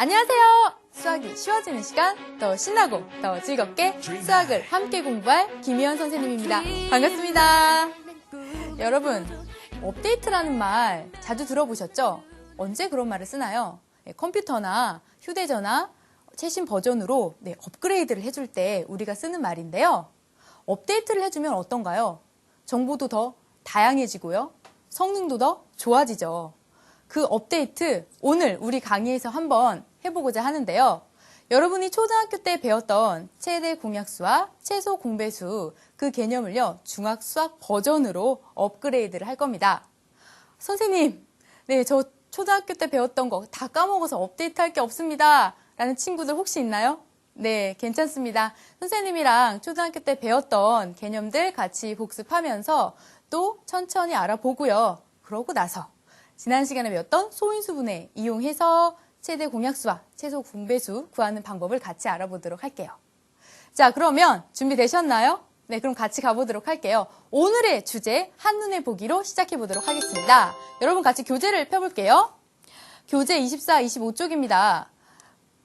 안녕하세요. 수학이 쉬워지는 시간, 더 신나고 더 즐겁게 수학을 함께 공부할 김희연 선생님입니다. 반갑습니다. 여러분, 업데이트라는 말 자주 들어보셨죠? 언제 그런 말을 쓰나요? 컴퓨터나 휴대전화 최신 버전으로 업그레이드를 해줄 때 우리가 쓰는 말인데요. 업데이트를 해주면 어떤가요? 정보도 더 다양해지고요. 성능도 더 좋아지죠. 그 업데이트 오늘 우리 강의에서 한번 해보고자 하는데요. 여러분이 초등학교 때 배웠던 최대 공약수와 최소 공배수 그 개념을요. 중학수학 버전으로 업그레이드를 할 겁니다. 선생님, 저 초등학교 때 배웠던 거 다 까먹어서 업데이트 할 게 없습니다. 라는 친구들 혹시 있나요? 네, 괜찮습니다. 선생님이랑 초등학교 때 배웠던 개념들 같이 복습하면서 또 천천히 알아보고요. 그러고 나서 지난 시간에 배웠던 소인수분해 이용해서 최대 공약수와 최소 공배수 구하는 방법을 같이 알아보도록 할게요. 자, 그러면 준비되셨나요? 네, 그럼 같이 가보도록 할게요. 오늘의 주제 한눈에 보기로 시작해 보도록 하겠습니다. 여러분 같이 교재를 펴볼게요. 교재 24, 25쪽입니다.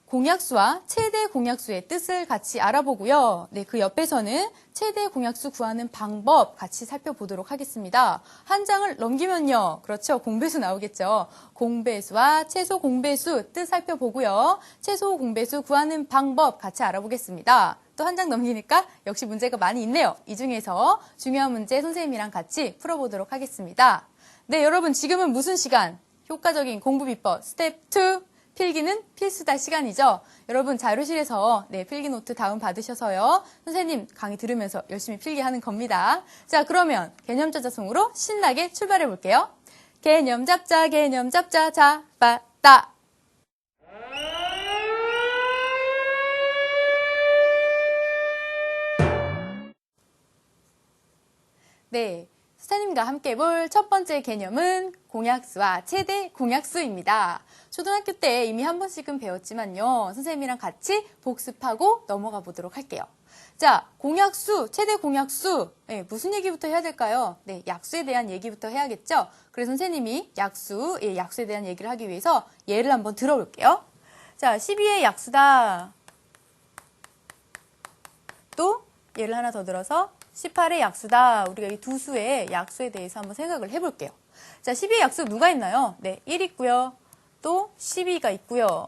공약수와 최대 공약수의 뜻을 같이 알아보고요. 네, 그 옆에서는 최대 공약수 구하는 방법 같이 살펴보도록 하겠습니다. 한 장을 넘기면요. 그렇죠. 공배수 나오겠죠. 공배수와 최소 공배수 뜻 살펴보고요. 최소 공배수 구하는 방법 같이 알아보겠습니다. 또 한 장 넘기니까 역시 문제가 많이 있네요. 이 중에서 중요한 문제 선생님이랑 같이 풀어보도록 하겠습니다. 네, 여러분 지금은 무슨 시간? 효과적인 공부 비법 스텝 2. 필기는 필수다 시간이죠. 여러분 자료실에서 필기 노트 다운 받으셔서요. 선생님 강의 들으면서 열심히 필기하는 겁니다. 자, 그러면 개념 짜자송으로 신나게 출발해 볼게요. 개념 잡자 잡았다. 네, 선생님과 함께 볼 첫 번째 개념은 공약수와 최대 공약수입니다. 초등학교 때 이미 한 번씩은 배웠지만요. 선생님이랑 같이 복습하고 넘어가 보도록 할게요. 자, 공약수, 최대 공약수. 무슨 얘기부터 해야 될까요? 네, 약수에 대한 얘기부터 해야겠죠? 그래서 선생님이 약수에 대한 얘기를 하기 위해서 예를 한번 들어볼게요. 자, 12의 약수다. 또 예를 하나 더 들어서 18의 약수다. 우리가 이 두 수의 약수에 대해서 한번 생각을 해볼게요. 자, 12의 약수 누가 있나요? 네, 1 있고요. 또 12가 있고요.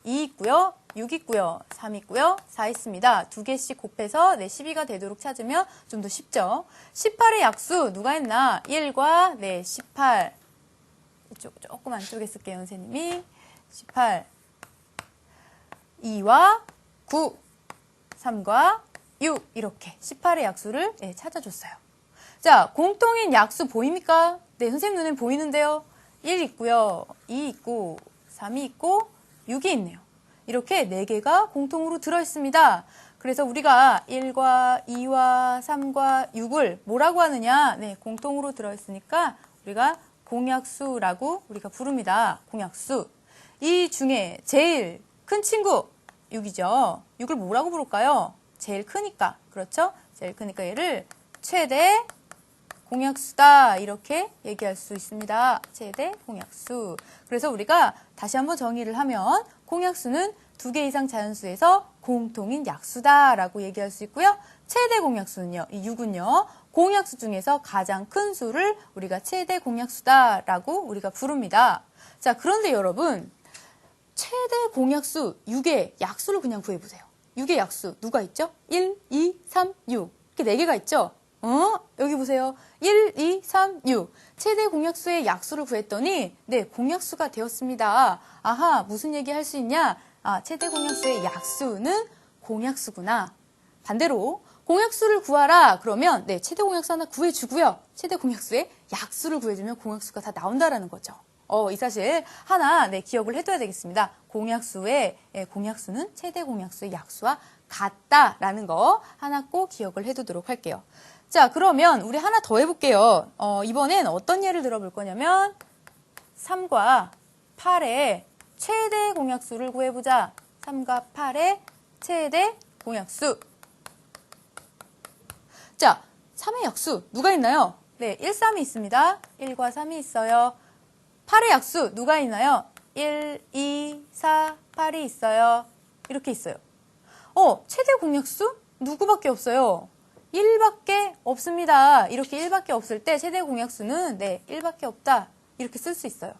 2 있고요. 6 있고요. 3 있고요. 4 있습니다. 두 개씩 곱해서 12가 되도록 찾으면 좀 더 쉽죠. 18의 약수 누가 있나? 1과 18. 이쪽 조금 안쪽에 쓸게요, 선생님이. 18. 2와 9. 3과 6 이렇게 18의 약수를 찾아줬어요. 자, 공통인 약수 보입니까? 네, 선생님 눈엔 보이는데요. 1 있고요. 2 있고 3이 있고 6이 있네요. 이렇게 4개가 공통으로 들어있습니다. 그래서 우리가 1과 2와 3과 6을 뭐라고 하느냐? 네, 공통으로 들어있으니까 우리가 공약수라고 우리가 부릅니다. 공약수. 이 중에 제일 큰 친구 6이죠. 6을 뭐라고 부를까요? 제일 크니까. 그렇죠? 제일 크니까 얘를 최대 공약수다. 이렇게 얘기할 수 있습니다. 최대 공약수. 그래서 우리가 다시 한번 정의를 하면 공약수는 2개 이상 자연수에서 공통인 약수다라고 얘기할 수 있고요. 최대 공약수는요. 이 6은요. 공약수 중에서 가장 큰 수를 우리가 최대 공약수다라고 우리가 부릅니다. 자, 그런데 여러분 최대 공약수 6의 약수를 그냥 구해보세요. 6의 약수 누가 있죠? 1, 2, 3, 6 이렇게 4개가 있죠? 여기 보세요. 1, 2, 3, 6 최대 공약수의 약수를 구했더니 공약수가 되었습니다. 아하, 무슨 얘기 할 수 있냐? 최대 공약수의 약수는 공약수구나. 반대로 공약수를 구하라 그러면 최대 공약수 하나 구해주고요. 최대 공약수의 약수를 구해주면 공약수가 다 나온다라는 거죠. 이 사실 하나 기억을 해둬야 되겠습니다. 공약수는 최대 공약수의 약수와 같다라는 거 하나 꼭 기억을 해두도록 할게요. 자, 그러면 우리 하나 더 해볼게요. 이번엔 어떤 예를 들어볼 거냐면 3과 8의 최대 공약수를 구해보자. 3과 8의 최대 공약수. 자, 3의 약수 누가 있나요? 네, 1, 3이 있습니다. 1과 3이 있어요. 8의 약수 누가 있나요? 1, 2, 4, 8이 있어요. 이렇게 있어요. 최대 공약수? 누구밖에 없어요? 1밖에 없습니다. 이렇게 1밖에 없을 때 최대 공약수는 1밖에 없다. 이렇게 쓸 수 있어요.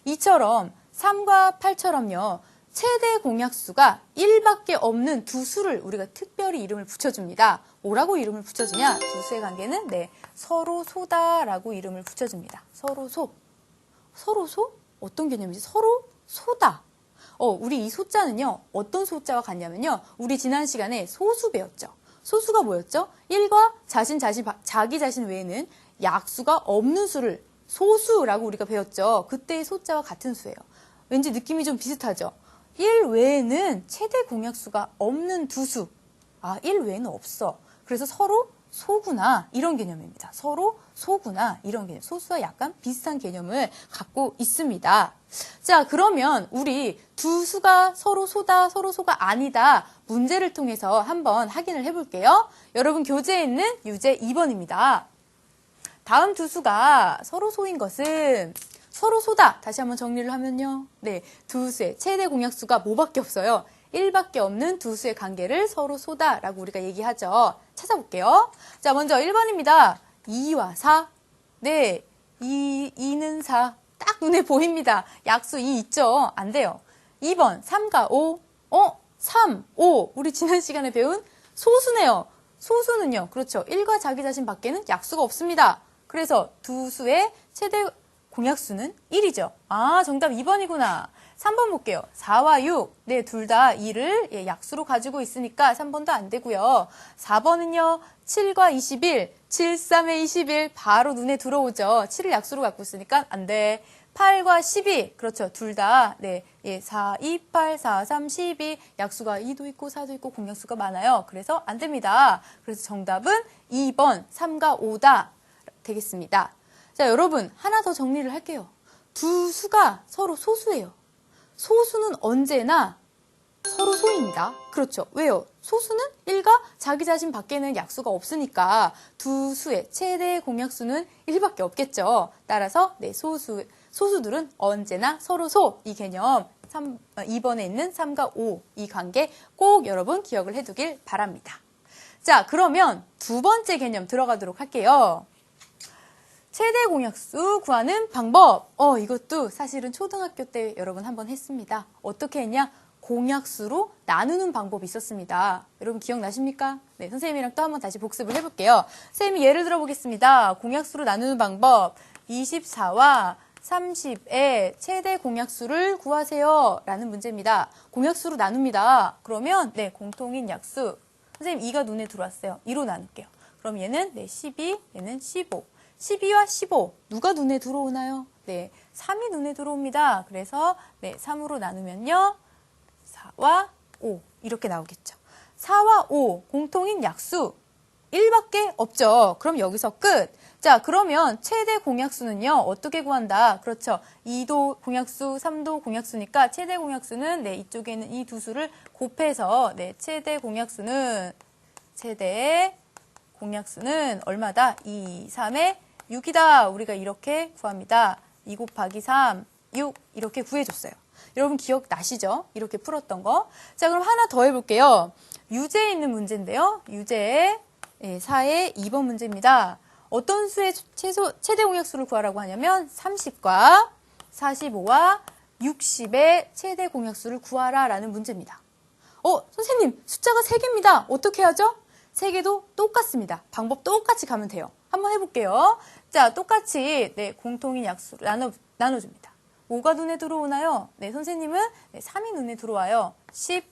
이처럼 3과 8처럼요. 최대 공약수가 1밖에 없는 두 수를 우리가 특별히 이름을 붙여줍니다. 뭐라고 이름을 붙여주냐? 두 수의 관계는 서로 소다라고 이름을 붙여줍니다. 서로 소. 서로 소? 어떤 개념이지? 서로 소다. 우리 이 소자는요. 어떤 소자와 같냐면요. 우리 지난 시간에 소수 배웠죠. 소수가 뭐였죠? 1과 자기 자신 외에는 약수가 없는 수를 소수라고 우리가 배웠죠. 그때의 소자와 같은 수예요. 왠지 느낌이 좀 비슷하죠? 1 외에는 최대 공약수가 없는 두 수. 1 외에는 없어. 그래서 서로 소구나 이런 개념입니다. 서로 소구나 이런 개념. 소수와 약간 비슷한 개념을 갖고 있습니다. 자, 그러면 우리 두 수가 서로 소다, 서로 소가 아니다. 문제를 통해서 한번 확인을 해볼게요. 여러분 교재에 있는 유제 2번입니다. 다음 두 수가 서로 소인 것은 서로 소다. 다시 한번 정리를 하면요. 두 수의 최대 공약수가 뭐밖에 없어요? 1밖에 없는 두 수의 관계를 서로 소다라고 우리가 얘기하죠. 찾아볼게요. 자, 먼저 1번입니다. 2와 4. 2는 4. 딱 눈에 보입니다. 약수 2 있죠? 안 돼요. 2번 3과 5. 3, 5. 우리 지난 시간에 배운 소수네요. 소수는요. 그렇죠. 1과 자기 자신 밖에는 약수가 없습니다. 그래서 두 수의 최대 공약수는 1이죠. 정답 2번이구나. 3번 볼게요. 4와 6. 둘 다 2를 약수로 가지고 있으니까 3번도 안 되고요. 4번은요. 7과 21. 7, 3에 21. 바로 눈에 들어오죠. 7을 약수로 갖고 있으니까 안 돼. 8과 12. 그렇죠. 둘 다 4, 2, 8, 4, 3, 12. 약수가 2도 있고 4도 있고 공약수가 많아요. 그래서 안 됩니다. 그래서 정답은 2번 3과 5다 되겠습니다. 자, 여러분 하나 더 정리를 할게요. 두 수가 서로 소수예요. 소수는 언제나 서로 소입니다. 그렇죠. 왜요? 소수는 1과 자기 자신 밖에는 약수가 없으니까 두 수의 최대 공약수는 1밖에 없겠죠. 따라서 소수들은 언제나 서로 소. 이 개념 2번에 있는 3과 5 이 관계 꼭 여러분 기억을 해두길 바랍니다. 자, 그러면 두 번째 개념 들어가도록 할게요. 최대 공약수 구하는 방법. 이것도 사실은 초등학교 때 여러분 한번 했습니다. 어떻게 했냐? 공약수로 나누는 방법이 있었습니다. 여러분 기억나십니까? 선생님이랑 또 한번 다시 복습을 해볼게요. 선생님이 예를 들어보겠습니다. 공약수로 나누는 방법. 24와 30의 최대 공약수를 구하세요. 라는 문제입니다. 공약수로 나눕니다. 그러면 공통인 약수. 선생님 2가 눈에 들어왔어요. 2로 나눌게요. 그럼 얘는 12, 얘는 15. 12와 15 누가 눈에 들어오나요? 3이 눈에 들어옵니다. 그래서 3으로 나누면요. 4와 5 이렇게 나오겠죠. 4와 5 공통인 약수 1밖에 없죠. 그럼 여기서 끝. 자, 그러면 최대 공약수는요. 어떻게 구한다? 그렇죠. 2도 공약수, 3도 공약수니까 최대 공약수는 이쪽에 있는 이 두 수를 곱해서 최대 공약수는 얼마다? 2, 3의 6이다. 우리가 이렇게 구합니다. 2 곱하기 3, 6 이렇게 구해줬어요. 여러분 기억나시죠? 이렇게 풀었던 거. 자, 그럼 하나 더 해볼게요. 유제에 있는 문제인데요. 유제 4의 2번 문제입니다. 어떤 수의 최대 공약수를 구하라고 하냐면 30과 45와 60의 최대 공약수를 구하라 라는 문제입니다. 선생님 숫자가 3개입니다. 어떻게 하죠? 3개도 똑같습니다. 방법 똑같이 가면 돼요. 한번 해볼게요. 자, 똑같이 공통인 약수를 나눠줍니다. 5가 눈에 들어오나요? 선생님은 3이 눈에 들어와요. 10,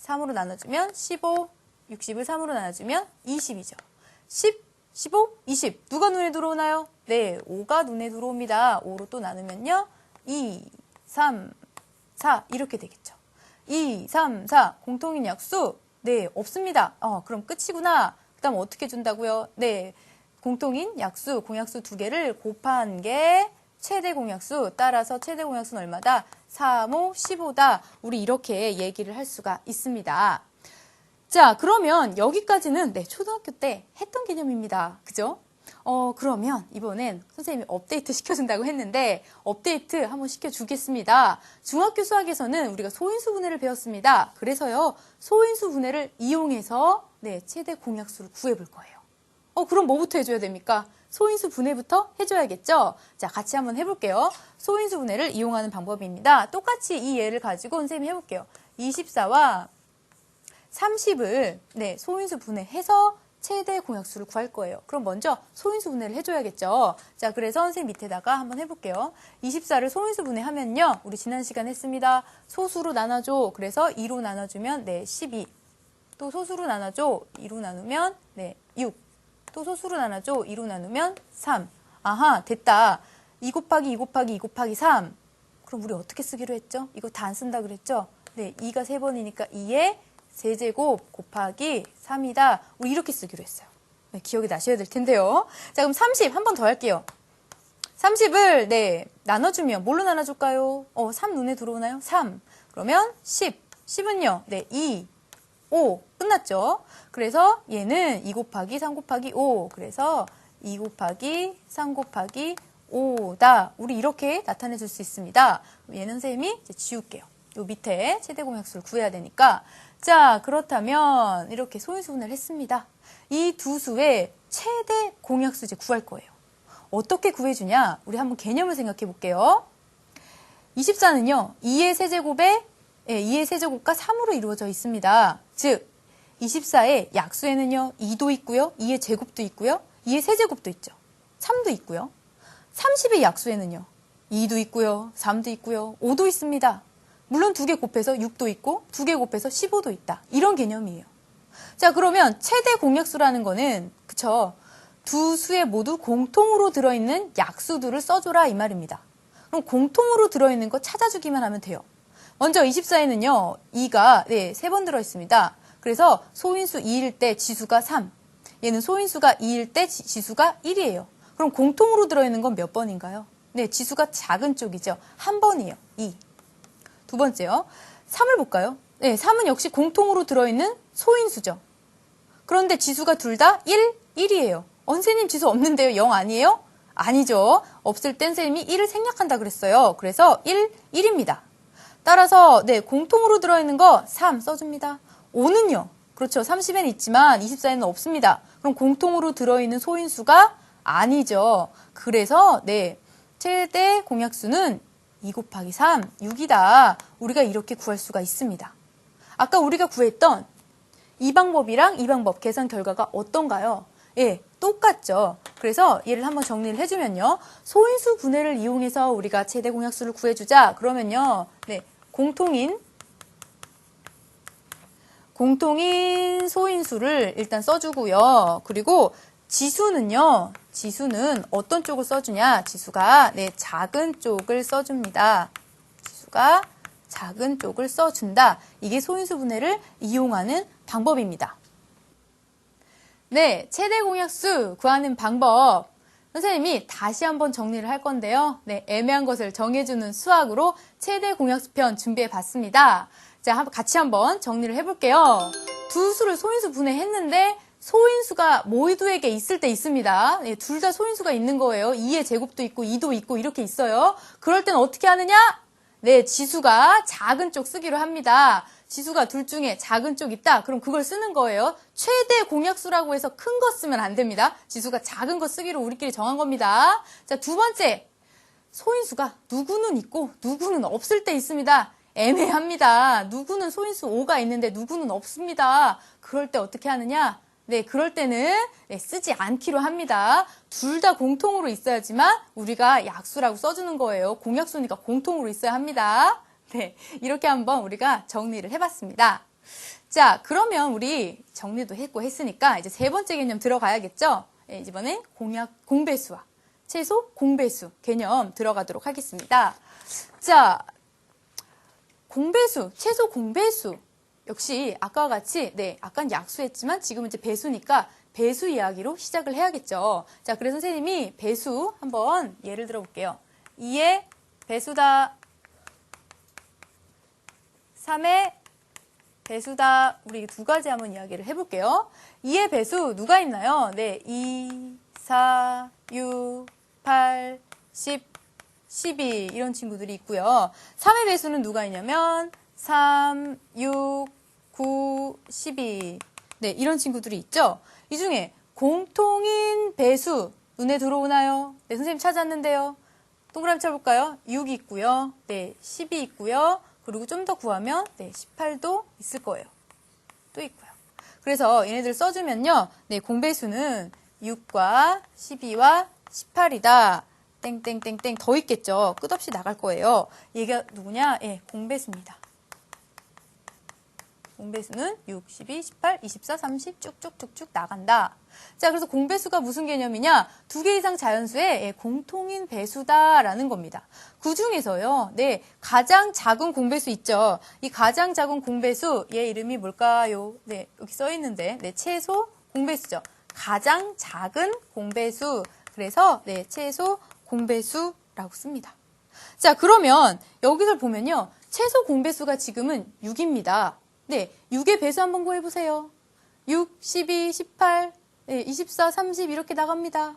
3으로 나눠주면 15, 60을 3으로 나눠주면 20이죠. 10, 15, 20. 누가 눈에 들어오나요? 5가 눈에 들어옵니다. 5로 또 나누면요. 2, 3, 4 이렇게 되겠죠. 2, 3, 4 공통인 약수 없습니다. 그럼 끝이구나. 그 다음 어떻게 준다고요? 공통인 약수, 공약수 2개를 곱한 게 최대 공약수. 따라서 최대 공약수는 얼마다? 3, 5, 15다. 우리 이렇게 얘기를 할 수가 있습니다. 자, 그러면 여기까지는 초등학교 때 했던 개념입니다. 그죠? 그러면 이번엔 선생님이 업데이트 시켜준다고 했는데 업데이트 한번 시켜주겠습니다. 중학교 수학에서는 우리가 소인수 분해를 배웠습니다. 그래서요, 소인수 분해를 이용해서 최대 공약수를 구해볼 거예요. 그럼 뭐부터 해줘야 됩니까? 소인수 분해부터 해줘야겠죠? 자, 같이 한번 해볼게요. 소인수 분해를 이용하는 방법입니다. 똑같이 이 예를 가지고 선생님이 해볼게요. 24와 30을 소인수 분해해서 최대 공약수를 구할 거예요. 그럼 먼저 소인수 분해를 해줘야겠죠. 자, 그래서 선생님 밑에다가 한번 해볼게요. 24를 소인수 분해하면요, 우리 지난 시간 했습니다. 소수로 나눠줘. 그래서 2로 나눠주면 12. 또 소수로 나눠줘. 2로 나누면 6. 또 소수로 나눠줘. 2로 나누면 3. 아하, 됐다. 2 곱하기 2 곱하기 2 곱하기 3. 그럼 우리 어떻게 쓰기로 했죠? 이거 다 안 쓴다 그랬죠? 2가 3번이니까 2의 세제곱 곱하기 3이다. 우리 이렇게 쓰기로 했어요. 기억이 나셔야 될 텐데요. 자, 그럼 30 한 번 더 할게요. 30을 나눠주면 뭘로 나눠줄까요? 3 눈에 들어오나요? 3. 그러면 10. 10은요? 2. 5. 끝났죠? 그래서 얘는 2 곱하기 3 곱하기 5. 그래서 2 곱하기 3 곱하기 5다. 우리 이렇게 나타내 줄 수 있습니다. 얘는 선생님이 이제 지울게요. 요 밑에 최대 공약수를 구해야 되니까. 자, 그렇다면 이렇게 소인수 분해를 했습니다. 이 두 수의 최대 공약수 이제 구할 거예요. 어떻게 구해주냐? 우리 한번 개념을 생각해 볼게요. 24는요, 2의 세제곱에 2의 세제곱과 3으로 이루어져 있습니다. 즉, 24의 약수에는요, 2도 있고요, 2의 제곱도 있고요, 2의 세제곱도 있죠. 3도 있고요. 30의 약수에는요, 2도 있고요, 3도 있고요, 5도 있습니다. 물론 2개 곱해서 6도 있고 2개 곱해서 15도 있다. 이런 개념이에요. 자, 그러면 최대 공약수라는 거는 그쵸? 두 수에 모두 공통으로 들어있는 약수들을 써줘라 이 말입니다. 그럼 공통으로 들어있는 거 찾아주기만 하면 돼요. 먼저 24에는요. 2가 3번 들어있습니다. 그래서 소인수 2일 때 지수가 3. 얘는 소인수가 2일 때 지수가 1이에요. 그럼 공통으로 들어있는 건 몇 번인가요? 지수가 작은 쪽이죠. 한 번이에요. 2. 두 번째요. 3을 볼까요? 3은 역시 공통으로 들어있는 소인수죠. 그런데 지수가 둘 다 1, 1이에요. 선생님 지수 없는데요? 0 아니에요? 아니죠. 없을 땐 선생님이 1을 생략한다 그랬어요. 그래서 1, 1입니다. 따라서 공통으로 들어있는 거 3 써줍니다. 5는요. 그렇죠. 30에는 있지만 24에는 없습니다. 그럼 공통으로 들어있는 소인수가 아니죠. 그래서 최대 공약수는 2 곱하기 3, 6이다. 우리가 이렇게 구할 수가 있습니다. 아까 우리가 구했던 이 방법이랑 이 방법 계산 결과가 어떤가요? 똑같죠. 그래서 얘를 한번 정리를 해주면요. 소인수 분해를 이용해서 우리가 최대 공약수를 구해주자. 그러면요. 공통인 소인수를 일단 써주고요. 그리고 지수는요. 지수는 어떤 쪽을 써주냐? 지수가 작은 쪽을 써줍니다. 지수가 작은 쪽을 써준다. 이게 소인수 분해를 이용하는 방법입니다. 최대 공약수 구하는 방법. 선생님이 다시 한번 정리를 할 건데요. 애매한 것을 정해주는 수학으로 최대 공약수편 준비해 봤습니다. 자, 같이 한번 정리를 해볼게요. 두 수를 소인수 분해했는데 소인수가 모두에게 있을 때 있습니다. 둘 다 소인수가 있는 거예요. 2의 제곱도 있고 2도 있고 이렇게 있어요. 그럴 때는 어떻게 하느냐? 지수가 작은 쪽 쓰기로 합니다. 지수가 둘 중에 작은 쪽 있다. 그럼 그걸 쓰는 거예요. 최대 공약수라고 해서 큰 거 쓰면 안 됩니다. 지수가 작은 거 쓰기로 우리끼리 정한 겁니다. 자, 두 번째. 소인수가 누구는 있고 누구는 없을 때 있습니다. 애매합니다. 누구는 소인수 5가 있는데 누구는 없습니다. 그럴 때 어떻게 하느냐? 그럴 때는 쓰지 않기로 합니다. 둘 다 공통으로 있어야지만 우리가 약수라고 써주는 거예요. 공약수니까 공통으로 있어야 합니다. 이렇게 한번 우리가 정리를 해봤습니다. 자, 그러면 우리 정리도 했으니까 이제 세 번째 개념 들어가야겠죠? 이번엔 공배수와 최소 공배수 개념 들어가도록 하겠습니다. 자, 공배수, 최소 공배수. 역시 아까와 같이 아까는 약수했지만 지금은 이제 배수니까 배수 이야기로 시작을 해야겠죠. 자, 그래서 선생님이 배수 한번 예를 들어 볼게요. 2의 배수다. 3의 배수다. 우리 두 가지 한번 이야기를 해볼게요. 2의 배수 누가 있나요? 2, 4, 6, 8, 10, 12 이런 친구들이 있고요. 3의 배수는 누가 있냐면 3, 6, 9, 12 네, 이런 친구들이 있죠. 이 중에 공통인 배수 눈에 들어오나요? 네, 선생님 찾았는데요. 동그라미 쳐볼까요? 6이 있고요. 네, 10이 있고요. 그리고 좀 더 구하면 네, 18도 있을 거예요. 또 있고요. 그래서 얘네들 써주면요. 네, 공배수는 6과 12와 18이다. 땡땡땡땡 더 있겠죠. 끝없이 나갈 거예요. 얘가 누구냐? 예, 공배수입니다. 공배수는 6, 12, 18, 24, 30 쭉쭉쭉쭉 나간다. 자, 그래서 공배수가 무슨 개념이냐? 2개 이상 자연수의 공통인 배수다라는 겁니다. 그 중에서요, 네, 가장 작은 공배수 있죠. 이 가장 작은 공배수, 얘 이름이 뭘까요? 네, 여기 써 있는데, 네, 최소 공배수죠. 가장 작은 공배수. 그래서, 네, 최소 공배수라고 씁니다. 자, 그러면 여기서 보면요, 최소 공배수가 지금은 6입니다. 네, 6의 배수 한번 구해보세요. 6, 12, 18, 네, 24, 30 이렇게 나갑니다.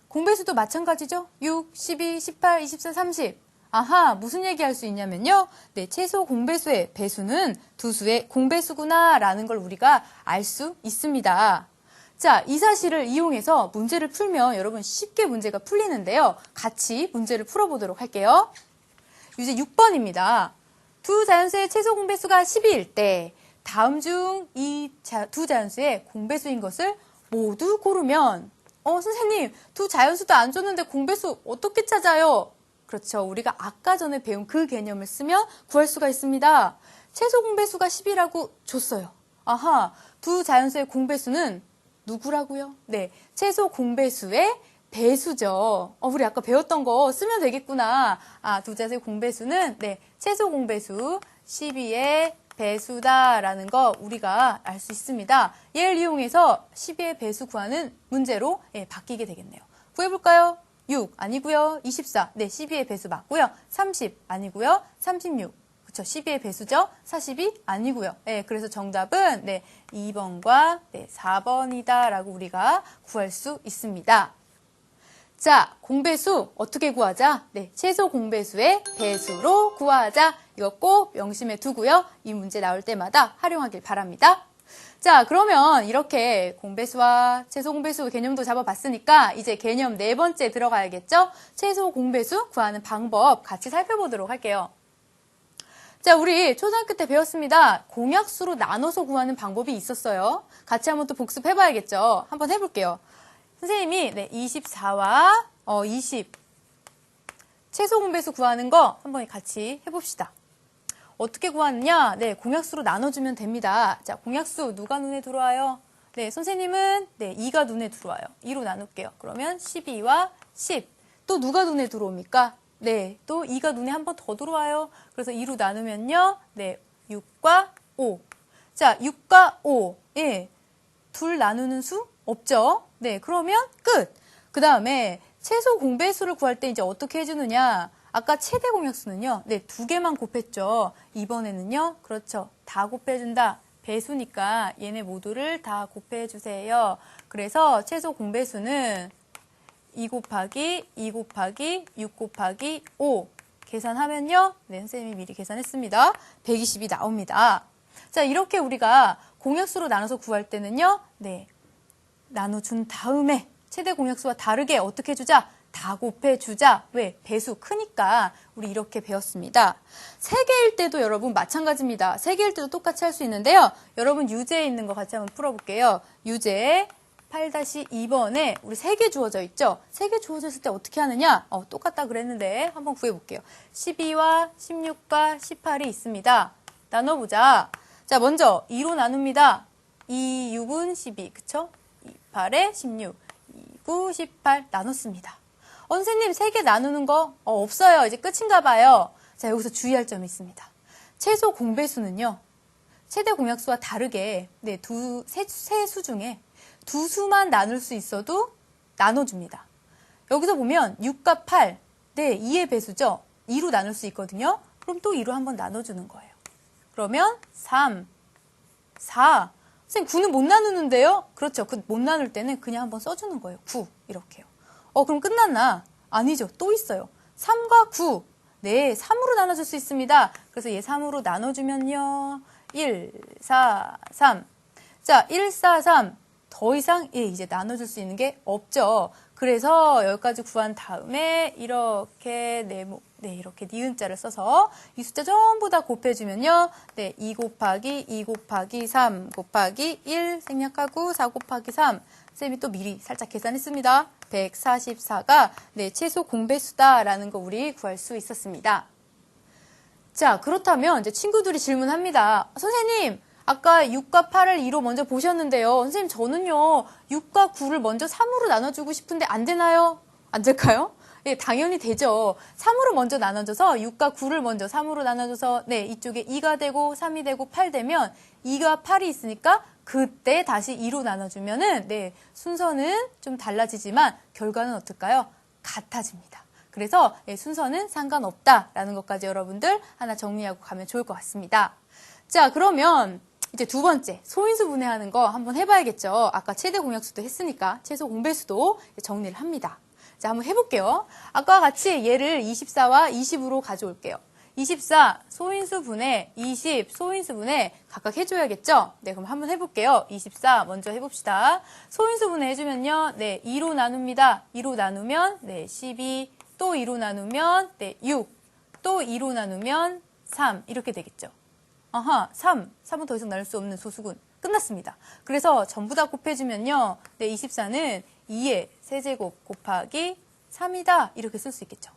공배수도 마찬가지죠. 6, 12, 18, 24, 30. 아하, 무슨 얘기할 수 있냐면요. 네, 최소 공배수의 배수는 두 수의 공배수구나 라는 걸 우리가 알 수 있습니다. 자, 이 사실을 이용해서 문제를 풀면 여러분 쉽게 문제가 풀리는데요. 같이 문제를 풀어보도록 할게요. 유제 6번입니다. 두 자연수의 최소 공배수가 12일 때 다음 중 이 두 자연수의 공배수인 것을 모두 고르면 선생님 두 자연수도 안 줬는데 공배수 어떻게 찾아요? 그렇죠. 우리가 아까 전에 배운 그 개념을 쓰면 구할 수가 있습니다. 최소 공배수가 10이라고 줬어요. 아하, 두 자연수의 공배수는 누구라고요? 네, 최소 공배수의 배수죠. 우리 아까 배웠던 거 쓰면 되겠구나. 두 자연수의 공배수는 네, 최소 공배수 12의 배수다라는 거 우리가 알 수 있습니다. 얘를 이용해서 12의 배수 구하는 문제로 바뀌게 되겠네요. 구해볼까요? 6 아니고요. 24, 네, 12의 배수 맞고요. 30 아니고요. 36, 그쵸, 12의 배수죠. 42 아니고요. 네, 그래서 정답은 네, 2번과 네, 4번이다라고 우리가 구할 수 있습니다. 자, 공배수 어떻게 구하자? 네, 최소 공배수의 배수로 구하자. 이거 꼭 명심해 두고요. 이 문제 나올 때마다 활용하길 바랍니다. 자, 그러면 이렇게 공배수와 최소 공배수 개념도 잡아봤으니까 이제 개념 4번째 들어가야겠죠? 최소 공배수 구하는 방법 같이 살펴보도록 할게요. 자, 우리 초등학교 때 배웠습니다. 공약수로 나눠서 구하는 방법이 있었어요. 같이 한번 또 복습해봐야겠죠? 한번 해볼게요. 선생님이 네, 24와 20 최소 공배수 구하는 거 한번 같이 해봅시다. 어떻게 구하느냐? 네, 공약수로 나눠주면 됩니다. 자, 공약수 누가 눈에 들어와요? 네, 선생님은 네, 2가 눈에 들어와요. 2로 나눌게요. 그러면 12와 10. 또 누가 눈에 들어옵니까? 네, 또 2가 눈에 한 번 더 들어와요. 그래서 2로 나누면요. 네, 6과 5. 자, 6과 5. 예, 둘 나누는 수 없죠? 네, 그러면 끝. 그 다음에 최소 공배수를 구할 때 이제 어떻게 해주느냐? 아까 최대 공약수는요, 네, 2개만 곱했죠. 이번에는요, 그렇죠. 다 곱해준다. 배수니까 얘네 모두를 다 곱해주세요. 그래서 최소 공배수는 2 곱하기 2 곱하기 6 곱하기 5 계산하면요, 네, 선생님이 미리 계산했습니다. 120이 나옵니다. 자, 이렇게 우리가 공약수로 나눠서 구할 때는요, 네, 나눠준 다음에 최대 공약수와 다르게 어떻게 해주자? 다 곱해주자. 왜? 배수 크니까 우리 이렇게 배웠습니다. 3개일 때도 여러분 마찬가지입니다. 3개일 때도 똑같이 할 수 있는데요. 여러분 유제에 있는 거 같이 한번 풀어볼게요. 유제 8-2번에 우리 3개 주어져 있죠? 3개 주어졌을 때 어떻게 하느냐? 똑같다 그랬는데 한번 구해볼게요. 12와 16과 18이 있습니다. 나눠보자. 자, 먼저 2로 나눕니다. 2, 6은 12, 그쵸? 8에 16, 2, 9, 18 나눴습니다. 선생님 3개 나누는 거 없어요. 이제 끝인가 봐요. 자, 여기서 주의할 점이 있습니다. 최소 공배수는요, 최대 공약수와 다르게 네, 세 수 중에 2수만 나눌 수 있어도 나눠줍니다. 여기서 보면 6과 8, 네, 2의 배수죠. 2로 나눌 수 있거든요. 그럼 또 2로 한번 나눠주는 거예요. 그러면 3, 4, 선생님 9는 못 나누는데요? 그렇죠. 못 나눌 때는 그냥 한번 써주는 거예요. 9 이렇게요. 그럼 끝났나? 아니죠. 또 있어요. 3과 9. 네, 3으로 나눠줄 수 있습니다. 그래서 얘 3으로 나눠주면요. 1, 4, 3. 자, 1, 4, 3. 더 이상 이제 나눠줄 수 있는 게 없죠. 그래서 여기까지 구한 다음에 이렇게 이렇게 니은자를 써서 이 숫자 전부 다 곱해주면요. 네, 2 곱하기 2 곱하기 3 곱하기 1 생략하고 4 곱하기 3. 쌤이 또 미리 살짝 계산했습니다. 144가 최소 공배수다라는 거 우리 구할 수 있었습니다. 자, 그렇다면 이제 친구들이 질문합니다. 선생님, 아까 6과 8을 2로 먼저 보셨는데요. 선생님, 저는요, 6과 9를 먼저 3으로 나눠주고 싶은데 안 되나요? 안 될까요? 예, 당연히 되죠. 3으로 먼저 나눠줘서 6과 9를 먼저 3으로 나눠줘서 이쪽에 2가 되고 3이 되고 8 되면 2가 8이 있으니까 그때 다시 2로 나눠주면은 순서는 좀 달라지지만 결과는 어떨까요? 같아집니다. 그래서 순서는 상관없다라는 것까지 여러분들 하나 정리하고 가면 좋을 것 같습니다. 자, 그러면 이제 두 번째 소인수 분해하는 거 한번 해봐야겠죠. 아까 최대 공약수도 했으니까 최소 공배수도 정리를 합니다. 자, 한번 해볼게요. 아까와 같이 얘를 24와 20으로 가져올게요. 24 소인수 분해, 20 소인수 분해 각각 해줘야겠죠? 네, 그럼 한번 해볼게요. 24 먼저 해봅시다. 소인수 분해 해주면요. 2로 나눕니다. 2로 나누면 12, 또 2로 나누면 6, 또 2로 나누면 3 이렇게 되겠죠. 3은 더 이상 나눌 수 없는 소수군. 끝났습니다. 그래서 전부 다 곱해주면요. 24는 2의 세제곱 곱하기 3이다. 이렇게 쓸 수 있겠죠.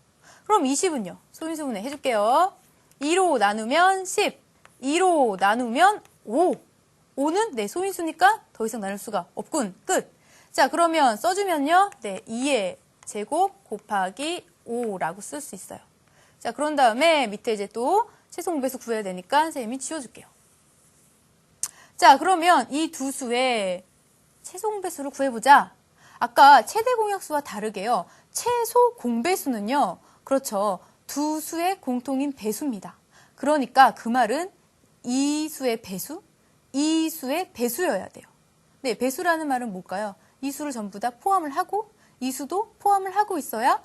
그럼 20은요. 소인수 분해 해줄게요. 2로 나누면 10, 2로 나누면 5. 5는 소인수니까 더 이상 나눌 수가 없군. 끝. 자, 그러면 써주면요. 2의 제곱 곱하기 5라고 쓸 수 있어요. 자, 그런 다음에 밑에 이제 또 최소 공배수 구해야 되니까 선생님이 지워줄게요. 자, 그러면 이 두 수의 최소 공배수를 구해보자. 아까 최대 공약수와 다르게요. 최소 공배수는요. 그렇죠. 두 수의 공통인 배수입니다. 그러니까 그 말은 이 수의 배수, 이 수의 배수여야 돼요. 네, 배수라는 말은 뭘까요? 이 수를 전부 다 포함을 하고 이 수도 포함을 하고 있어야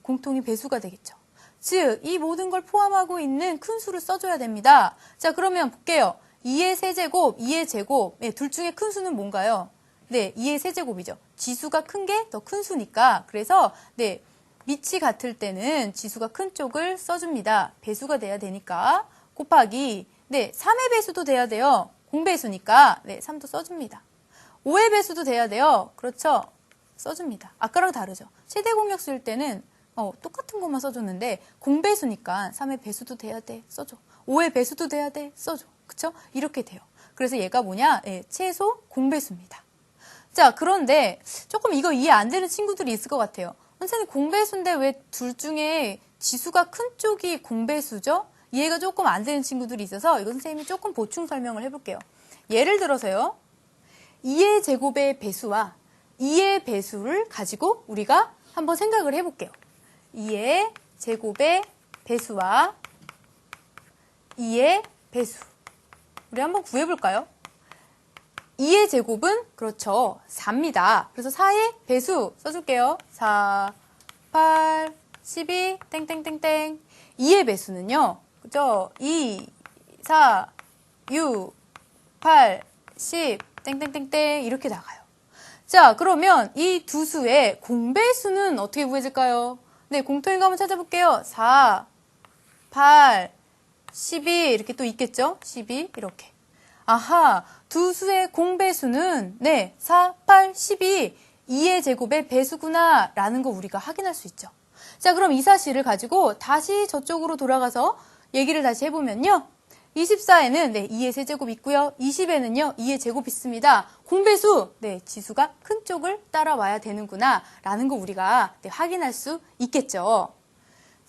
공통인 배수가 되겠죠. 즉, 이 모든 걸 포함하고 있는 큰 수를 써줘야 됩니다. 자, 그러면 볼게요. 2의 세제곱, 2의 제곱, 둘 중에 큰 수는 뭔가요? 2의 세제곱이죠. 지수가 큰 게 더 큰 수니까. 그래서 밑이 같을 때는 지수가 큰 쪽을 써줍니다. 배수가 돼야 되니까. 곱하기 3의 배수도 돼야 돼요. 공배수니까 3도 써줍니다. 5의 배수도 돼야 돼요. 그렇죠? 써줍니다. 아까랑 다르죠. 최대 공약수일 때는 똑같은 것만 써줬는데 공배수니까 3의 배수도 돼야 돼. 써줘. 5의 배수도 돼야 돼. 써줘. 그쵸? 이렇게 돼요. 그래서 얘가 뭐냐? 최소 공배수입니다. 자, 그런데 조금 이거 이해 안 되는 친구들이 있을 것 같아요. 선생님, 공배수인데 왜 둘 중에 지수가 큰 쪽이 공배수죠? 이해가 조금 안 되는 친구들이 있어서 이거 선생님이 조금 보충 설명을 해볼게요. 예를 들어서요. 2의 제곱의 배수와 2의 배수를 가지고 우리가 한번 생각을 해볼게요. 2의 제곱의 배수와 2의 배수. 우리 한번 구해볼까요? 2의 제곱은 그렇죠. 4입니다. 그래서 4의 배수 써줄게요. 4, 8, 12, 땡땡땡땡. 2의 배수는요. 그죠? 2, 4, 6, 8, 10, 땡땡땡땡 이렇게 나가요. 자, 그러면 이 두 수의 공배수는 어떻게 구해질까요? 네, 공통인 거 한번 찾아볼게요. 4, 8, 12 이렇게 또 있겠죠? 12 이렇게. 아하, 두 수의 공배수는 4, 8, 12 2의 제곱의 배수구나 라는 거 우리가 확인할 수 있죠. 자, 그럼 이 사실을 가지고 다시 저쪽으로 돌아가서 얘기를 다시 해보면요. 24에는 2의 세제곱 있고요. 20에는요. 2의 제곱 있습니다. 공배수, 지수가 큰 쪽을 따라와야 되는구나 라는 거 우리가 확인할 수 있겠죠.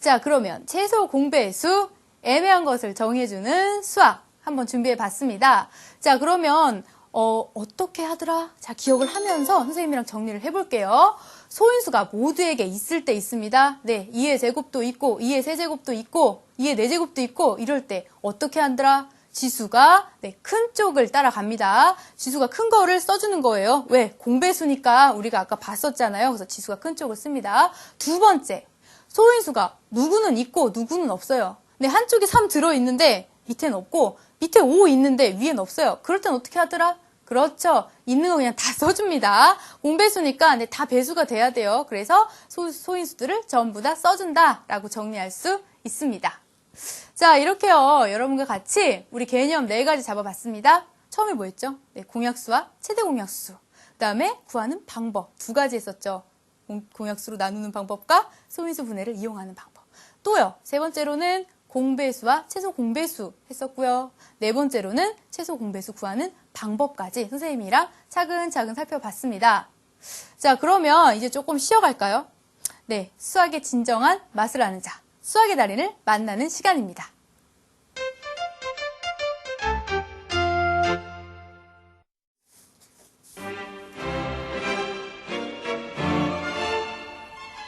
자, 그러면 최소 공배수 애매한 것을 정해주는 수학 한번 준비해 봤습니다. 자, 그러면 어떻게 하더라? 자, 기억을 하면서 선생님이랑 정리를 해볼게요. 소인수가 모두에게 있을 때 있습니다. 2의 제곱도 있고 2의 세제곱도 있고 2의 네제곱도 있고 이럴 때 어떻게 하더라? 지수가 큰 쪽을 따라갑니다. 지수가 큰 거를 써주는 거예요. 왜? 공배수니까 우리가 아까 봤었잖아요. 그래서 지수가 큰 쪽을 씁니다. 두 번째, 소인수가 누구는 있고 누구는 없어요. 근데 한쪽에 3 들어있는데 밑에는 없고 밑에 5 있는데 위에는 없어요. 그럴 땐 어떻게 하더라? 그렇죠. 있는 거 그냥 다 써줍니다. 공배수니까 다 배수가 돼야 돼요. 그래서 소인수들을 전부 다 써준다라고 정리할 수 있습니다. 자, 이렇게요. 여러분과 같이 우리 개념 4가지 잡아봤습니다. 처음에 뭐였죠? 공약수와 최대 공약수. 그 다음에 구하는 방법 2가지 했었죠. 공약수로 나누는 방법과 소인수 분해를 이용하는 방법. 또요. 3번째로는 공배수와 최소 공배수 했었고요. 4번째로는 최소 공배수 구하는 방법까지 선생님이랑 차근차근 살펴봤습니다. 자, 그러면 이제 조금 쉬어갈까요? 네, 수학의 진정한 맛을 아는 자, 수학의 달인을 만나는 시간입니다.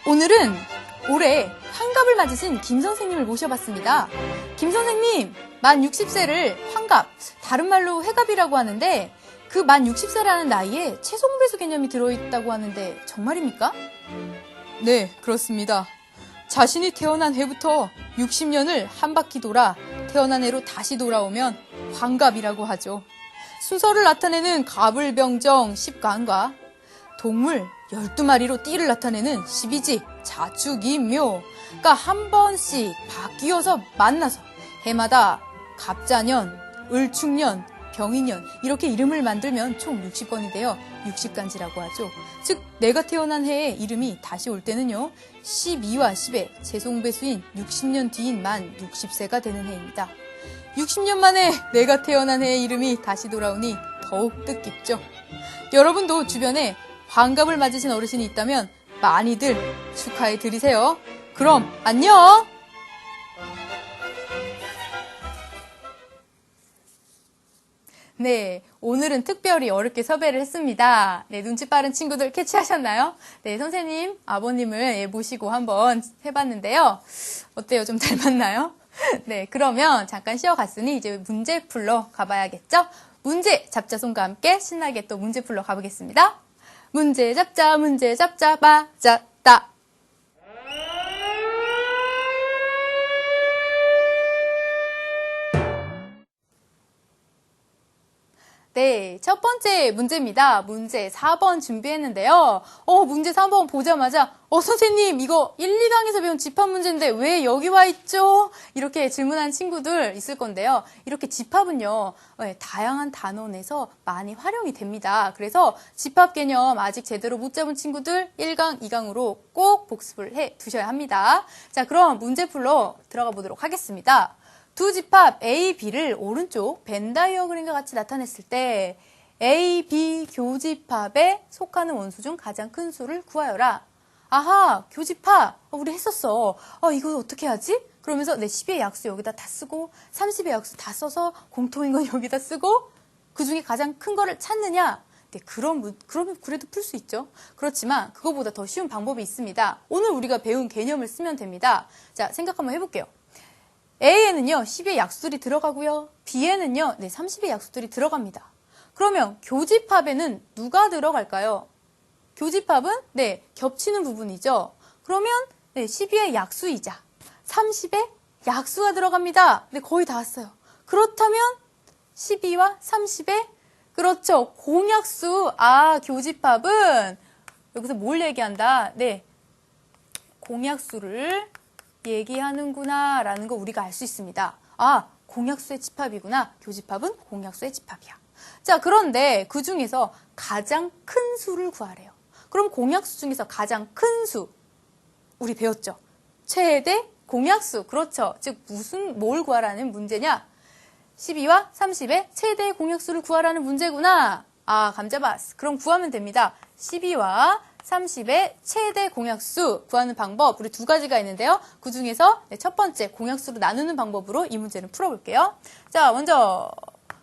오늘은 올해 환갑을 맞으신 김 선생님을 모셔봤습니다. 김 선생님, 만 60세를 환갑, 다른 말로 회갑이라고 하는데 그 만 60세라는 나이에 최소공배수 개념이 들어있다고 하는데 정말입니까? 네, 그렇습니다. 자신이 태어난 해부터 60년을 한 바퀴 돌아 태어난 해로 다시 돌아오면 환갑이라고 하죠. 순서를 나타내는 갑을병정 10간과 동물 12마리로 띠를 나타내는 12지 자축인묘. 그러니까 한 번씩 바뀌어서 만나서 해마다 갑자년, 을축년, 병인년 이렇게 이름을 만들면 총 60번이 되어 60간지라고 하죠. 즉 내가 태어난 해에 이름이 다시 올 때는요. 12와 10의 재송배수인 60년 뒤인 만 60세가 되는 해입니다. 60년 만에 내가 태어난 해의 이름이 다시 돌아오니 더욱 뜻깊죠. 여러분도 주변에 환갑을 맞으신 어르신이 있다면 많이들 축하해 드리세요. 그럼 안녕! 네, 오늘은 특별히 어렵게 섭외를 했습니다. 네, 눈치 빠른 친구들 캐치하셨나요? 네, 선생님, 아버님을 모시고 한번 해봤는데요. 어때요? 좀 닮았나요? 네, 그러면 잠깐 쉬어갔으니 이제 문제 풀러 가봐야겠죠? 문제 잡자손과 함께 신나게 또 문제 풀러 가보겠습니다. 문제 잡자, 맞았다. 네, 첫 번째 문제입니다. 문제 4번 준비했는데요. 문제 3번 보자마자 선생님 이거 1, 2강에서 배운 집합 문제인데 왜 여기 와 있죠? 이렇게 질문한 친구들 있을 건데요. 이렇게 집합은요. 다양한 단원에서 많이 활용이 됩니다. 그래서 집합 개념 아직 제대로 못 잡은 친구들 1강, 2강으로 꼭 복습을 해 두셔야 합니다. 자, 그럼 문제 풀러 들어가 보도록 하겠습니다. 두 집합 A, B를 오른쪽 벤 다이어그램과 같이 나타냈을 때 A, B 교집합에 속하는 원수 중 가장 큰 수를 구하여라. 아하, 교집합 우리 했었어. 이거 어떻게 하지? 그러면서 10의 약수 여기다 다 쓰고 30의 약수 다 써서 공통인 건 여기다 쓰고 그 중에 가장 큰 거를 찾느냐? 네, 그러면 그래도 풀 수 있죠. 그렇지만 그거보다 더 쉬운 방법이 있습니다. 오늘 우리가 배운 개념을 쓰면 됩니다. 자, 생각 한번 해볼게요. A에는요, 10의 약수들이 들어가고요. B에는요, 30의 약수들이 들어갑니다. 그러면 교집합에는 누가 들어갈까요? 교집합은, 겹치는 부분이죠. 그러면, 12의 약수이자 30의 약수가 들어갑니다. 거의 다 왔어요. 그렇다면, 12와 30의, 그렇죠. 공약수. 교집합은, 여기서 뭘 얘기한다? 공약수를 얘기하는구나 라는 거 우리가 알 수 있습니다. 공약수의 집합이구나. 교집합은 공약수의 집합이야. 자, 그런데 그 중에서 가장 큰 수를 구하래요. 그럼 공약수 중에서 가장 큰 수 우리 배웠죠? 최대 공약수. 그렇죠. 즉 뭘 구하라는 문제냐? 12와 30의 최대 공약수를 구하라는 문제구나. 감잡았어. 그럼 구하면 됩니다. 12와 30의 최대 공약수 구하는 방법 우리 2가지가 있는데요. 그 중에서 첫 번째 공약수로 나누는 방법으로 이 문제는 풀어볼게요. 자, 먼저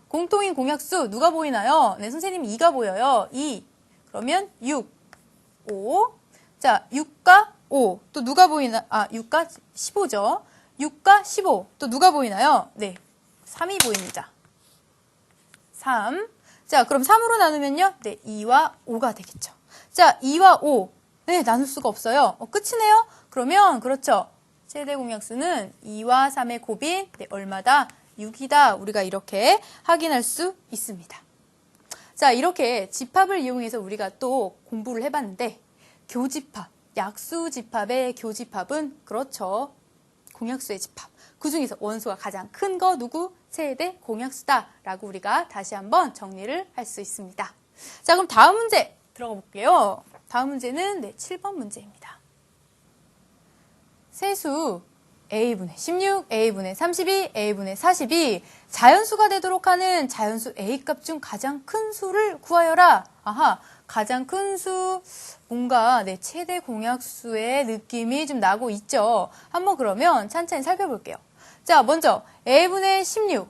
공통인 공약수 누가 보이나요? 선생님 2가 보여요. 2. 그러면 6, 5. 자, 6과 5. 또 누가 보이나? 6과 15죠. 6과 15. 또 누가 보이나요? 3이 보입니다. 3. 자, 그럼 3으로 나누면요. 네, 2와 5가 되겠죠. 자, 2와 5. 네, 나눌 수가 없어요. 끝이네요. 그러면 그렇죠. 최대 공약수는 2와 3의 곱인 네, 얼마다? 6이다. 우리가 이렇게 확인할 수 있습니다. 자, 이렇게 집합을 이용해서 우리가 또 공부를 해봤는데 교집합, 약수집합의 교집합은 그렇죠. 공약수의 집합. 그 중에서 원소가 가장 큰 거 누구? 최대 공약수다라고 우리가 다시 한번 정리를 할 수 있습니다. 자, 그럼 다음 문제 들어가 볼게요. 다음 문제는 네, 7번 문제입니다. 세수 a분의 16, a분의 32, a분의 42 자연수가 되도록 하는 자연수 a값 중 가장 큰 수를 구하여라. 아하, 가장 큰 수 뭔가 네, 최대 공약수의 느낌이 좀 나고 있죠. 한번 그러면 천천히 살펴볼게요. 자, 먼저 a분의 16.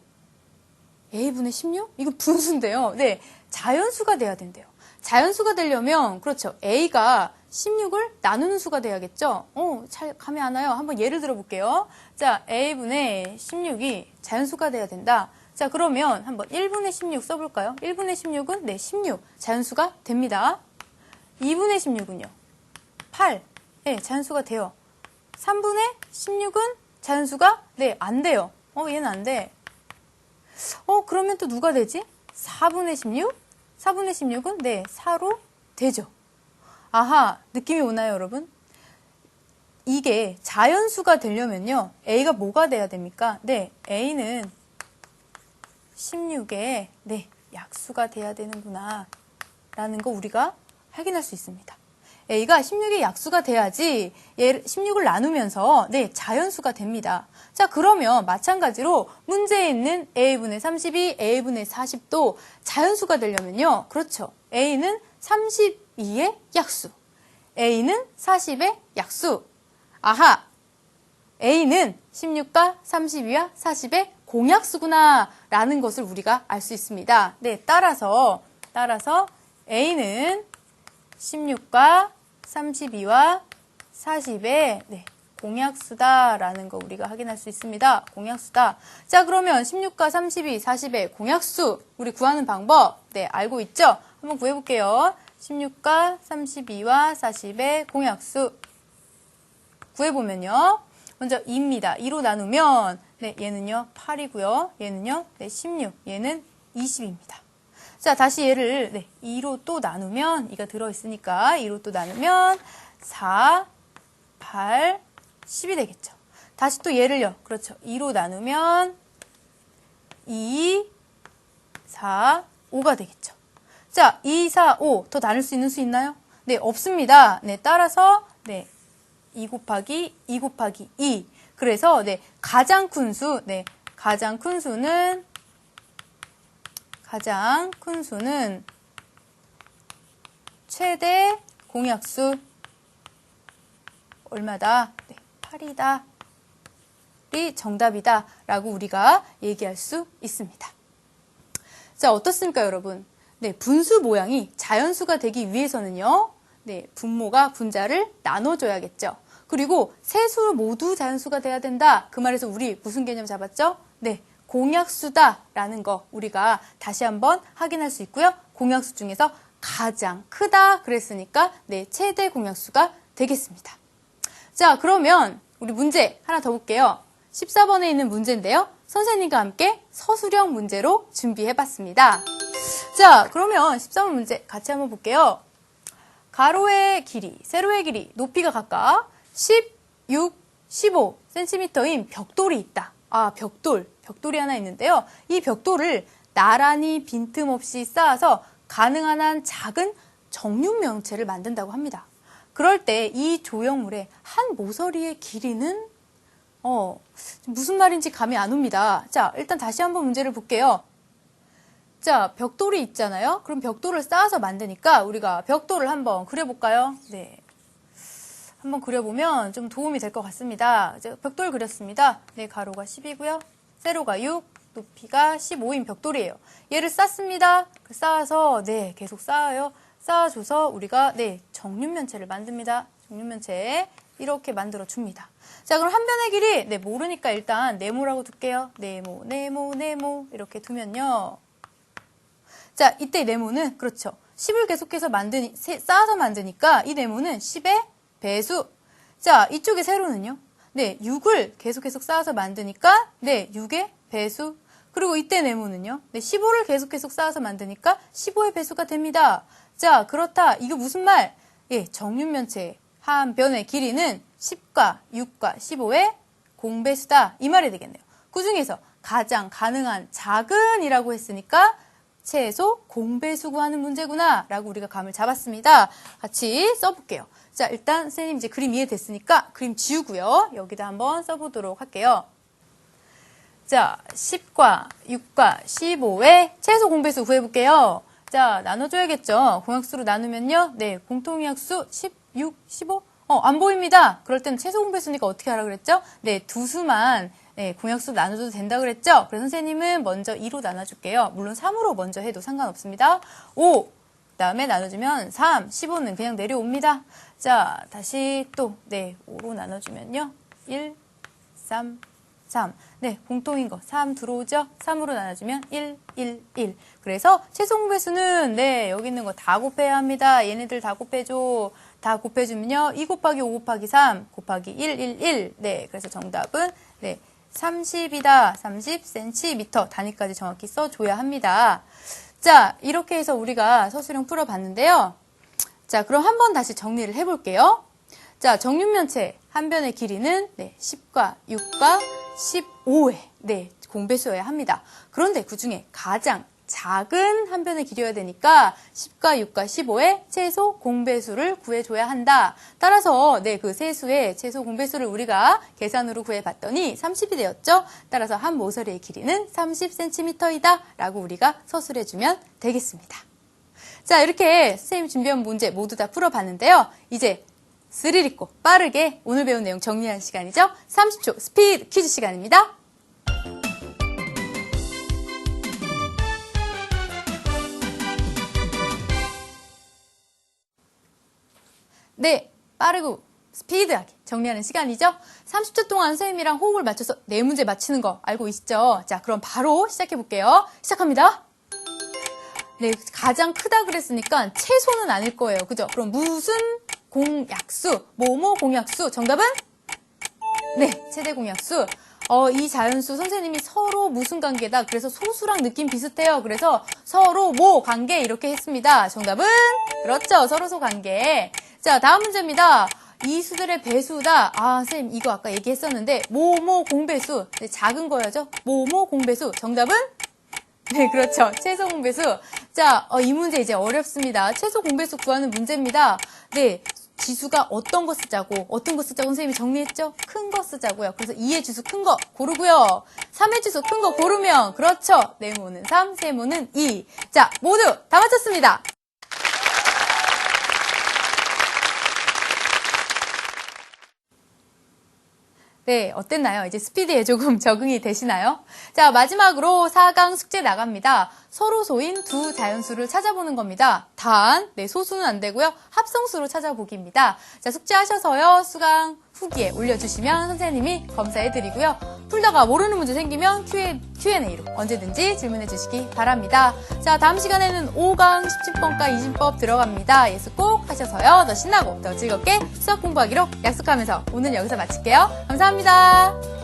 a분의 16? 이거 분수인데요. 네, 자연수가 돼야 된대요. 자연수가 되려면 그렇죠. a가 16을 나누는 수가 돼야겠죠. 잘 감이 안 와요. 한번 예를 들어 볼게요. 자, a분의 16이 자연수가 돼야 된다. 자, 그러면 한번 1분의 16 써볼까요? 1분의 16은 네, 16 자연수가 됩니다. 2분의 16은요? 8. 네, 자연수가 돼요. 3분의 16은 자연수가 네, 안 돼요. 얘는 안 돼. 그러면 또 누가 되지? 4분의 16? 4분의 16은 네, 4로 되죠. 아하, 느낌이 오나요, 여러분? 이게 자연수가 되려면요. a가 뭐가 돼야 됩니까? 네, a는 16의 네, 약수가 돼야 되는구나 라는 거 우리가 확인할 수 있습니다. a가 16의 약수가 돼야지 16을 나누면서 네, 자연수가 됩니다. 자, 그러면 마찬가지로 문제에 있는 a분의 32, a분의 40도 자연수가 되려면요. 그렇죠. a는 32의 약수, a는 40의 약수. 아하, a는 16과 32와 40의 공약수구나 라는 것을 우리가 알 수 있습니다. 네, 따라서 a는 16과 32와 40의 네, 공약수다라는 거 우리가 확인할 수 있습니다. 공약수다. 자, 그러면 16과 32, 40의 공약수 우리 구하는 방법 네, 알고 있죠? 한번 구해볼게요. 16과 32와 40의 공약수 구해보면요. 먼저 2입니다. 2로 나누면 네, 얘는요 8이고요. 얘는요 네, 16, 얘는 20입니다. 자, 다시 얘를 네, 2로 또 나누면 2가 들어있으니까 2로 또 나누면 4, 8, 10이 되겠죠. 다시 또 얘를요. 그렇죠. 2로 나누면 2, 4, 5가 되겠죠. 자, 2, 4, 5 더 나눌 수 있는 수 있나요? 네, 없습니다. 네, 따라서 네, 2 곱하기 2 곱하기 2. 그래서 네, 가장 큰 수는 최대 공약수 얼마다? 네, 8이다. 이 정답이다 라고 우리가 얘기할 수 있습니다. 자, 어떻습니까, 여러분? 네, 분수 모양이 자연수가 되기 위해서는요. 네, 분모가 분자를 나눠줘야겠죠. 그리고 세 수 모두 자연수가 돼야 된다. 그 말에서 우리 무슨 개념 잡았죠? 네, 공약수다라는 거 우리가 다시 한번 확인할 수 있고요. 공약수 중에서 가장 크다 그랬으니까 네, 최대 공약수가 되겠습니다. 자, 그러면 우리 문제 하나 더 볼게요. 14번에 있는 문제인데요. 선생님과 함께 서술형 문제로 준비해봤습니다. 자, 그러면 14번 문제 같이 한번 볼게요. 가로의 길이, 세로의 길이, 높이가 각각 16, 15cm인 벽돌이 있다. 아, 벽돌이 하나 있는데요. 이 벽돌을 나란히 빈틈없이 쌓아서 가능한 한 작은 정육면체를 만든다고 합니다. 그럴 때 이 조형물의 한 모서리의 길이는 무슨 말인지 감이 안 옵니다. 자, 일단 다시 한번 문제를 볼게요. 자, 벽돌이 있잖아요. 그럼 벽돌을 쌓아서 만드니까 우리가 벽돌을 한번 그려볼까요? 네. 한번 그려보면 좀 도움이 될 것 같습니다. 이제 벽돌 그렸습니다. 네, 가로가 10이고요. 세로가 6, 높이가 15인 벽돌이에요. 얘를 쌓습니다. 쌓아서 네, 계속 쌓아요. 쌓아줘서 우리가 네, 정육면체를 만듭니다. 정육면체 이렇게 만들어 줍니다. 자, 그럼 한 변의 길이 네, 모르니까 일단 네모라고 둘게요. 네모 이렇게 두면요. 자, 이때 이 네모는 그렇죠. 10을 계속해서 쌓아서 만드니까 이 네모는 10의 배수. 자, 이쪽에 세로는요. 네, 6을 계속 쌓아서 만드니까 네, 6의 배수. 그리고 이때 네모는요. 네, 15를 계속 쌓아서 만드니까 15의 배수가 됩니다. 자, 그렇다. 이거 무슨 말? 예, 정육면체 한 변의 길이는 10과 6과 15의 공배수다. 이 말이 되겠네요. 그 중에서 가장 가능한 작은이라고 했으니까 최소 공배수 구하는 문제구나 라고 우리가 감을 잡았습니다. 같이 써볼게요. 자, 일단 선생님 이제 그림 이해됐으니까 그림 지우고요. 여기다 한번 써보도록 할게요. 자, 10과 6과 15의 최소 공배수 구해볼게요. 자, 나눠줘야겠죠. 공약수로 나누면요. 네, 공통약수 16, 15? 안 보입니다. 그럴 때는 최소 공배수니까 어떻게 하라 그랬죠? 네, 두 수만 네, 공약수 나눠줘도 된다 그랬죠? 그래서 선생님은 먼저 2로 나눠줄게요. 물론 3으로 먼저 해도 상관없습니다. 5, 그 다음에 나눠주면 3, 15는 그냥 내려옵니다. 자, 다시 또 네, 5로 나눠주면요. 1, 3, 3. 네, 공통인 거 3 들어오죠? 3으로 나눠주면 1, 1, 1. 그래서 최소 공배수는 네, 여기 있는 거 다 곱해야 합니다. 얘네들 다 곱해줘. 다 곱해주면요. 2 곱하기 5 곱하기 3 곱하기 1, 1, 1. 네, 그래서 정답은 네, 30이다. 30cm 단위까지 정확히 써줘야 합니다. 자, 이렇게 해서 우리가 서술형 풀어봤는데요. 자, 그럼 한번 다시 정리를 해볼게요. 자, 정육면체 한 변의 길이는 네, 10과 6과 15의 네, 공배수여야 합니다. 그런데 그 중에 가장 작은 한 변의 길이어야 되니까 10과 6과 15의 최소 공배수를 구해줘야 한다. 따라서 네, 그 세 수의 최소 공배수를 우리가 계산으로 구해봤더니 30이 되었죠. 따라서 한 모서리의 길이는 30cm이다 라고 우리가 서술해주면 되겠습니다. 자, 이렇게 선생님이 준비한 문제 모두 다 풀어봤는데요. 이제 스릴 있고 빠르게 오늘 배운 내용 정리하는 시간이죠. 30초 스피드 퀴즈 시간입니다. 네, 빠르고 스피드하게 정리하는 시간이죠. 30초 동안 선생님이랑 호흡을 맞춰서 네 문제 맞히는 거 알고 있죠? 자, 그럼 바로 시작해 볼게요. 시작합니다. 네, 가장 크다 그랬으니까 최소는 아닐 거예요. 그죠? 그럼 무슨 공약수, 뭐뭐 공약수, 정답은? 네, 최대 공약수. 이 자연수 선생님이 서로 무슨 관계다. 그래서 소수랑 느낌 비슷해요. 그래서 서로 뭐 관계 이렇게 했습니다. 정답은? 그렇죠. 서로소 관계. 자, 다음 문제입니다. 이 수들의 배수다. 아, 선생님 이거 아까 얘기했었는데 뭐뭐 공배수. 네, 작은 거야죠. 뭐뭐 공배수. 정답은? 네, 그렇죠. 최소 공배수. 자, 이 문제 이제 어렵습니다. 최소 공배수 구하는 문제입니다. 네, 지수가 어떤 거 쓰자고, 어떤 거 쓰자고 선생님이 정리했죠? 큰 거 쓰자고요. 그래서 2의 지수 큰 거 고르고요. 3의 지수 큰 거 고르면, 그렇죠. 네모는 3, 세모는 2. 자, 모두 다 맞췄습니다. 네, 어땠나요? 이제 스피드에 조금 적응이 되시나요? 자, 마지막으로 4강 숙제 나갑니다. 서로소인 두 자연수를 찾아보는 겁니다. 단, 네, 소수는 안 되고요. 합성수로 찾아보기입니다. 자, 숙제하셔서요. 수강 후기에 올려주시면 선생님이 검사해드리고요. 풀다가 모르는 문제 생기면 Q&A로 언제든지 질문해 주시기 바랍니다. 자, 다음 시간에는 5강 17번과 20법 들어갑니다. 예습 꼭 하셔서요. 더 신나고 더 즐겁게 수학 공부하기로 약속하면서 오늘 여기서 마칠게요. 감사합니다.